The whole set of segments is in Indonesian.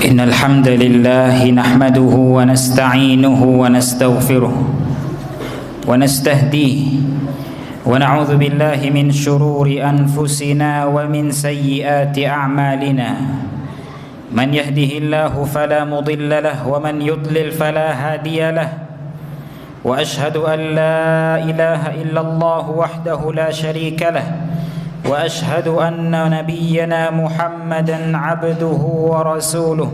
إن الحمد لله نحمده ونستعينه ونستغفره ونستهديه ونعوذ بالله من شرور أنفسنا ومن سيئات أعمالنا من يهده الله فلا مضل له ومن يضلل فلا هادي له وأشهد أن لا إله إلا الله وحده لا شريك له وأشهد أن نبينا محمدا عبده ورسوله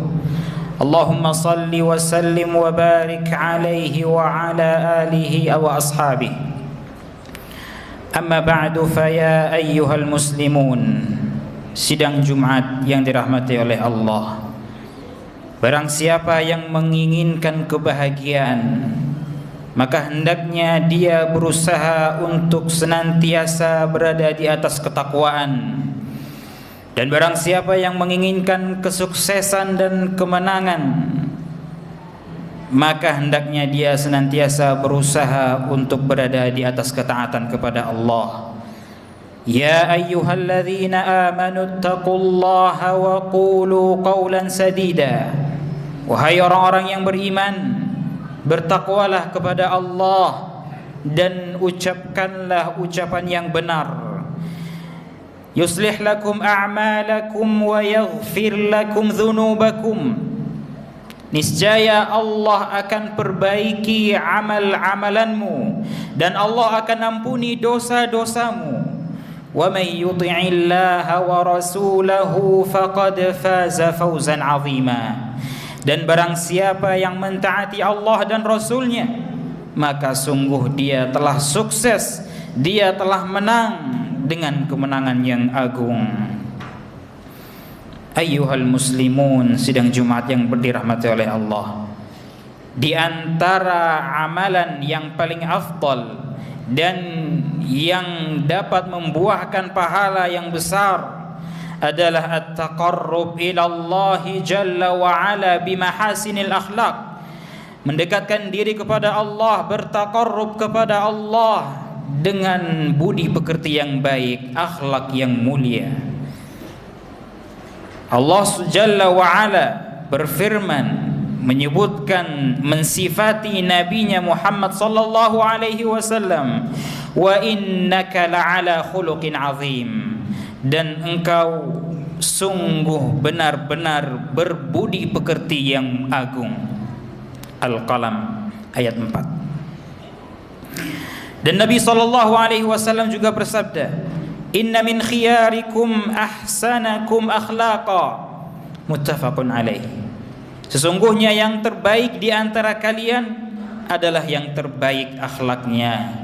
اللهم صل وسلم وبارك عليه وعلى آله وأصحابه أما بعد فيا أيها المسلمون. Sidang Jumat yang dirahmati oleh Allah, barang siapa yang menginginkan kebahagiaan, maka hendaknya dia berusaha untuk senantiasa berada di atas ketakwaan. Dan barang siapa yang menginginkan kesuksesan dan kemenangan, maka hendaknya dia senantiasa berusaha untuk berada di atas ketaatan kepada Allah. Ya ayyuhalladzina amanu taqullaha wa qulu qawlan sadida. Wahai orang-orang yang beriman, bertakwalah kepada Allah dan ucapkanlah ucapan yang benar. Yuslih lakum a'malakum wa yaghfir lakum dhunubakum. Niscaya Allah akan perbaiki amal-amalanmu dan Allah akan ampuni dosa-dosamu. Wa may yuti'illaha wa rasulahu faqad faza fawzan 'azima. Dan barang siapa yang mentaati Allah dan Rasulnya, maka sungguh dia telah sukses, dia telah menang dengan kemenangan yang agung. Ayyuhal muslimun, sidang Jumat yang dirahmati oleh Allah, di antara amalan yang paling afdal dan yang dapat membuahkan pahala yang besar adalah at-taqarrub ila Allah jalla wa ala bimahasinil akhlaq, mendekatkan diri kepada Allah, bertaqarrub kepada Allah dengan budi pekerti yang baik, akhlak yang mulia. Allah jalla wa ala berfirman, menyebutkan, mensifati nabinya Muhammad sallallahu alaihi wasallam, wa innaka la'ala khuluqin azim, dan engkau sungguh benar-benar berbudi pekerti yang agung. Al-Qalam ayat 4. Dan Nabi sallallahu alaihi wasallam juga bersabda, inna min khiyarikum ahsanakum akhlaqa. Muttafaqun alaih. Sesungguhnya yang terbaik di antara kalian adalah yang terbaik akhlaknya.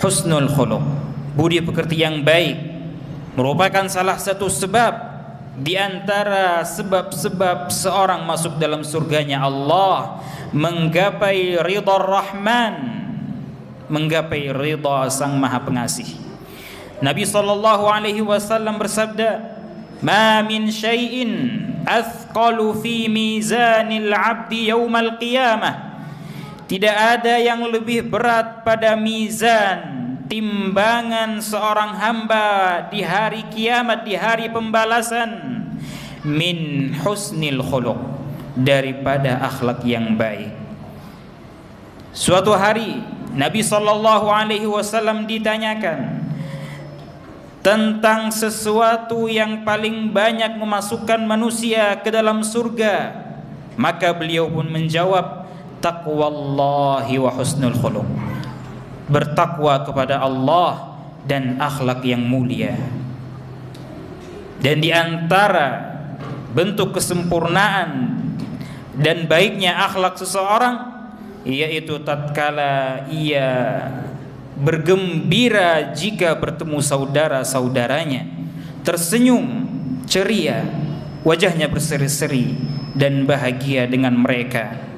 Husnul khuluq, budi pekerti yang baik, merupakan salah satu sebab di antara sebab-sebab seorang masuk dalam surganya Allah, menggapai ridha Rahman, menggapai ridha Sang Maha Pengasih. Nabi sallallahu alaihi wasallam bersabda, "Ma min syai'in athqalu fi mizanil 'abdi yaumal qiyamah." Tidak ada yang lebih berat pada mizan, timbangan seorang hamba di hari kiamat, di hari pembalasan, min husnil khuluq, daripada akhlak yang baik. Suatu hari Nabi sallallahu alaihi wasallam ditanyakan tentang sesuatu yang paling banyak memasukkan manusia ke dalam surga, maka beliau pun menjawab, taqwallahi wa husnul khuluq, bertakwa kepada Allah dan akhlak yang mulia. Dan di antara bentuk kesempurnaan dan baiknya akhlak seseorang, yaitu tatkala ia bergembira jika bertemu saudara-saudaranya, tersenyum ceria, wajahnya berseri-seri dan bahagia dengan mereka.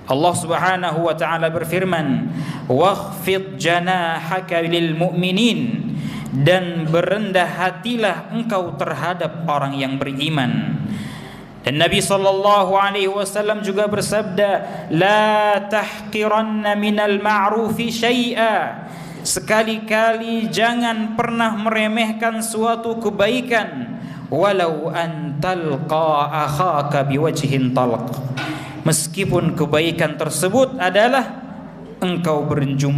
Allah Subhanahu wa taala berfirman, "Wakhfid janahaka lil mu'minin," dan berendah hatilah engkau terhadap orang yang beriman. Dan Nabi sallallahu alaihi wasallam juga bersabda, "La tahqiranna minal ma'rufi syai'a." Sekali-kali jangan pernah meremehkan suatu kebaikan, walau an talqa akhaka biwajhin talq. Meskipun kebaikan tersebut adalah engkau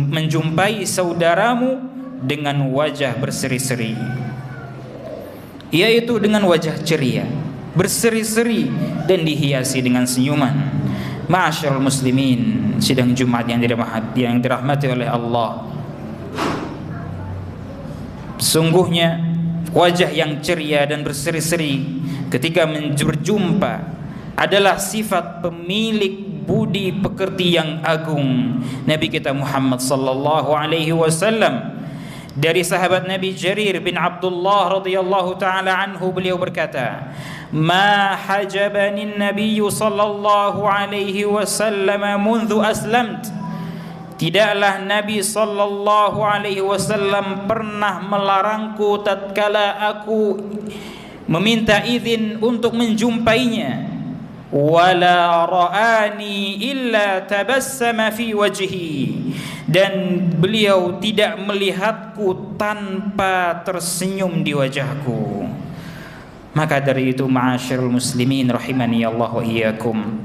menjumpai saudaramu dengan wajah berseri-seri, yaitu dengan wajah ceria, berseri-seri dan dihiasi dengan senyuman. Ma'asyiral muslimin, sidang Jumat yang dirahmati oleh Allah, sungguhnya wajah yang ceria dan berseri-seri ketika berjumpa adalah sifat pemilik budi pekerti yang agung Nabi kita Muhammad sallallahu alaihi wasallam. Dari sahabat Nabi Jarir bin Abdullah radhiyallahu taala anhu, beliau berkata, "Ma hajabani an-nabiy sallallahu alaihi wasallam mundu aslamt." Tidaklah Nabi sallallahu alaihi wasallam pernah melarangku tatkala aku meminta izin untuk menjumpainya. Wala ra'ani illa tabassama fi wajhi, dan beliau tidak melihatku tanpa tersenyum di wajahku. Maka dari itu, ma'asyiral muslimin rahimani Allah wa iyyakum,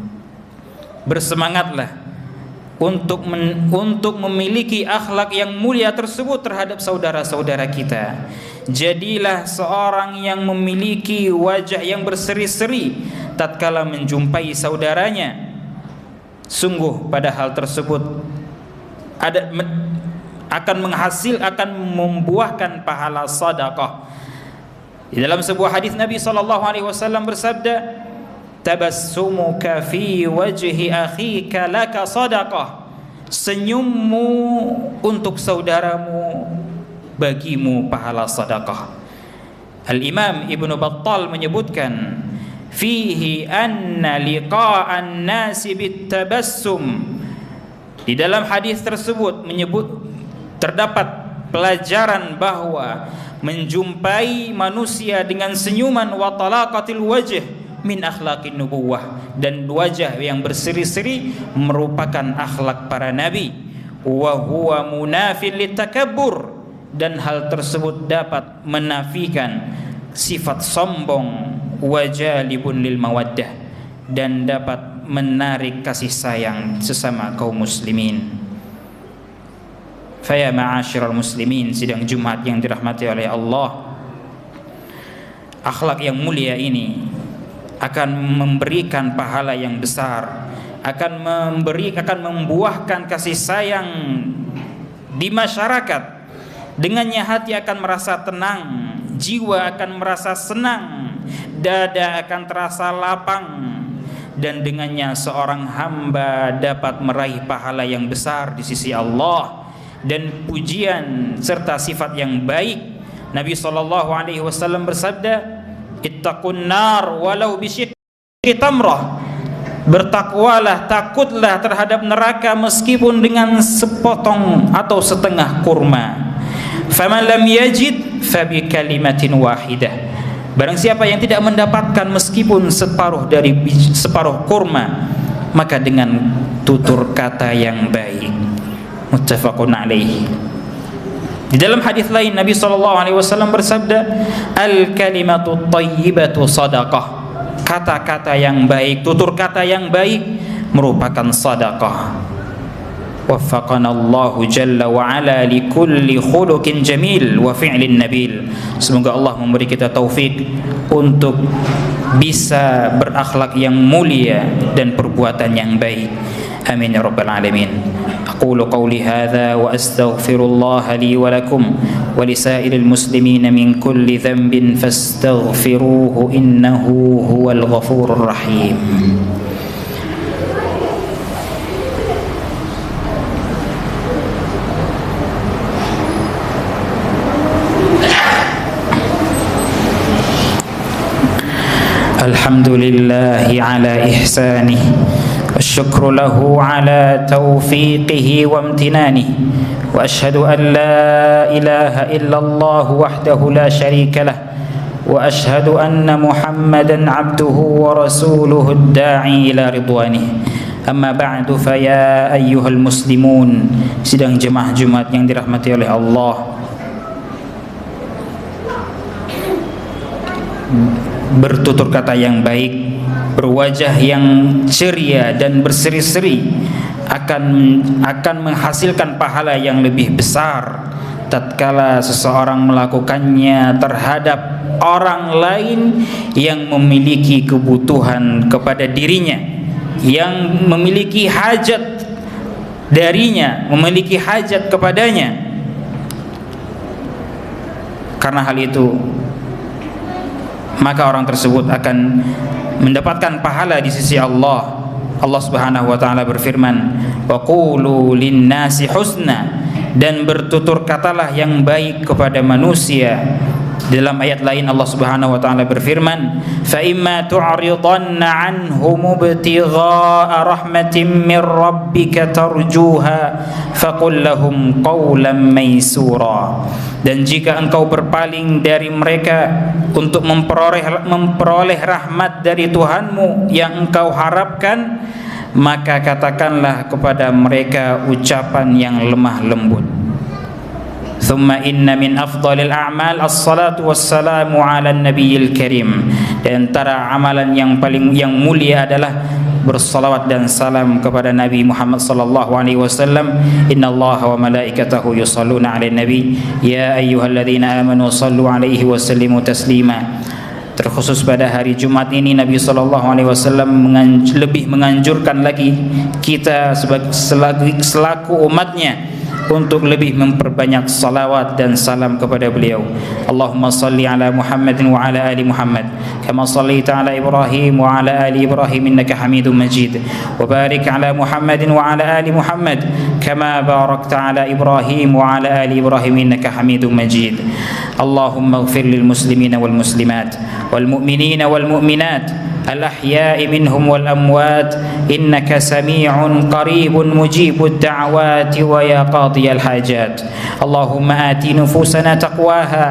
bersemangatlah untuk memiliki akhlak yang mulia tersebut terhadap saudara-saudara kita. Jadilah seorang yang memiliki wajah yang berseri-seri tatkala menjumpai saudaranya. Sungguh pada hal tersebut akan membuahkan pahala sedekah. Di dalam sebuah hadis Nabi sallallahu alaihi wasallam bersabda, "Tabassumuka fi wajhi akhika laka sedekah." Senyummu untuk saudaramu bagimu pahala sedekah. Al-Imam Ibnu Battal menyebutkan, fihi anna liqa'an nasi bitabassum. Di dalam hadis tersebut terdapat pelajaran bahwa menjumpai manusia dengan senyuman wa talaqatil wajh min akhlaqin nubuwah, dan wajah yang berseri-seri merupakan akhlak para nabi. Wa huwa munafil litakabbur, dan hal tersebut dapat menafikan sifat sombong, wajalibun lil mawaddah, dan dapat menarik kasih sayang sesama kaum muslimin. Faya ma'asyiral muslimin, sidang Jumat yang dirahmati oleh Allah, akhlak yang mulia ini akan memberikan pahala yang besar, akan membuahkan kasih sayang di masyarakat. Dengannya hati akan merasa tenang, jiwa akan merasa senang, dada akan terasa lapang, dan dengannya seorang hamba dapat meraih pahala yang besar di sisi Allah dan pujian serta sifat yang baik. Nabi sallallahu alaihi wasallam bersabda, "Ittaqun nar walau bisyiqqi tamrah." Bertakwalah, takutlah terhadap neraka meskipun dengan sepotong atau setengah kurma. Faman lam yajid fabi kalimatin wahidah. Barang siapa yang tidak mendapatkan meskipun separuh kurma, maka dengan tutur kata yang baik. Muttafaqun alaih. Di dalam hadis lain Nabi sallallahu alaihi wasallam bersabda, "Al kalimatu thayyibatu shadaqah." Kata-kata yang baik, tutur kata yang baik merupakan sedekah. Waffaqana Allahu jalla wa ala li kulli khuluqin jamil wa fi'lin nabil. Semoga Allah memberi kita taufik untuk bisa berakhlak yang mulia dan perbuatan yang baik. Amin ya rabbal alamin. Aqulu qawli hadza wa astaghfirullah li wa lakum wa lisairil muslimin min kulli dhanbin fastaghfiruhu innahu huwal ghafurur rahim. Alhamdulillahi ala ihsanih, والشكر له على توفيقه وامتنانه، وأشهد أن لا إله إلا الله وحده لا شريك له، وأشهد أن محمدا عبده ورسوله الداعي إلى رضوانه. أما بعد فيا أيها المسلمون, sidang jemaah Jumat yang dirahmati oleh Allah, bertutur kata yang baik, berwajah yang ceria dan berseri-seri akan menghasilkan pahala yang lebih besar tatkala seseorang melakukannya terhadap orang lain yang memiliki kebutuhan kepada dirinya, yang memiliki hajat darinya, memiliki hajat kepadanya. Karena hal itu, maka orang tersebut akan mendapatkan pahala di sisi Allah. Allah Subhanahu wa taala berfirman, "Wa qulu lin-nasi husna," dan bertutur katalah yang baik kepada manusia. Dalam ayat lain Allah Subhanahu wa taala berfirman, "Fa imma tu'ridanna 'anhum ibtigha'a rahmatin min rabbika tarjuha faqul lahum qawlan maysura." Dan jika engkau berpaling dari mereka untuk memperoleh rahmat dari Tuhanmu yang engkau harapkan, maka katakanlah kepada mereka ucapan yang lemah lembut. Thumma inna min afdalil a'mal as-salatu wassalamu ala nabiyil karim. Di antara amalan yang mulia adalah bersalawat dan salam kepada Nabi Muhammad sallallahu alaihi wasallam. Innallaha wa malaikatahu yusholluna 'alan nabi ya ayyuhalladzina amanu shallu 'alaihi wa sallimu taslima. Terkhusus pada hari Jumat ini Nabi sallallahu alaihi wasallam lebih menganjurkan lagi kita selaku umatnya untuk lebih memperbanyak salawat dan salam kepada beliau. Allahumma salli ala Muhammadin wa ala ali Muhammad kama sallaita ala Ibrahim wa ala ali Ibrahim innaka Hamidum Majid, wa barik ala Muhammadin wa ala ali Muhammad kama barakta ala Ibrahim wa ala ali Ibrahim innaka Hamidum Majid. Allahumma ighfir lil muslimina wal muslimat wal mu'minina wal mu'minat الأحياء منهم والأموات إنك سميع قريب مجيب الدعوات ويا قاضي الحاجات. اللهم آت نفوسنا تقواها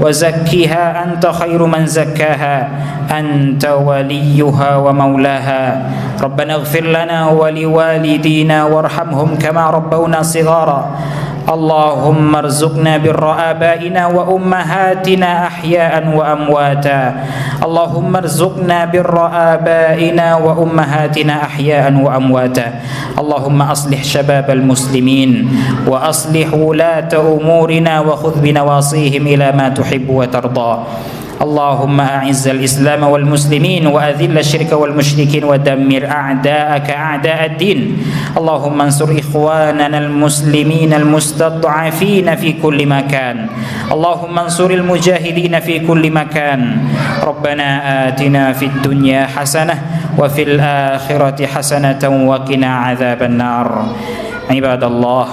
وزكها أنت خير من زكاها أنت وليها ومولاها. ربنا اغفر لنا ولوالدينا وارحمهم كما ربونا صغارا. اللهم ارزقنا بر آبائنا وأمهاتنا أحياء وأمواتا. اللهم ارزقنا بر آبائنا وأمهاتنا أحياء وأمواتا. اللهم أصلح شباب المسلمين وأصلح ولاة أمورنا وخذ بنواصيهم إلى ما تحب وترضى. اللهم أعز الإسلام والمسلمين وأذل الشرك والمشركين ودمر أعداءك أعداء الدين. اللهم انصر إخواننا المسلمين المستضعفين في كل مكان. اللهم انصر المجاهدين في كل مكان. ربنا آتنا في الدنيا حسنة وفي الآخرة حسنة وقنا عذاب النار. عباد الله،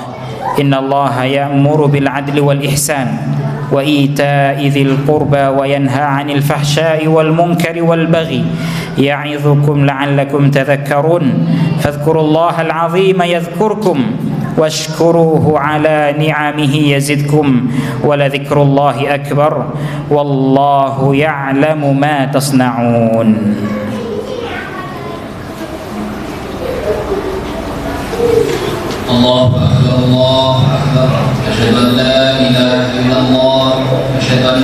إن الله يأمر بالعدل والإحسان وإيتاء ذي القربى وينهى عن الفحشاء والمنكر والبغي يعظكم لعلكم تذكرون. فاذكروا الله العظيم يذكركم واشكروه على نعمه يزدكم ولذكر الله أكبر والله يعلم ما تصنعون. الله أكبر الله أكبر أشهد أن لا إله إلا الله أشهد أن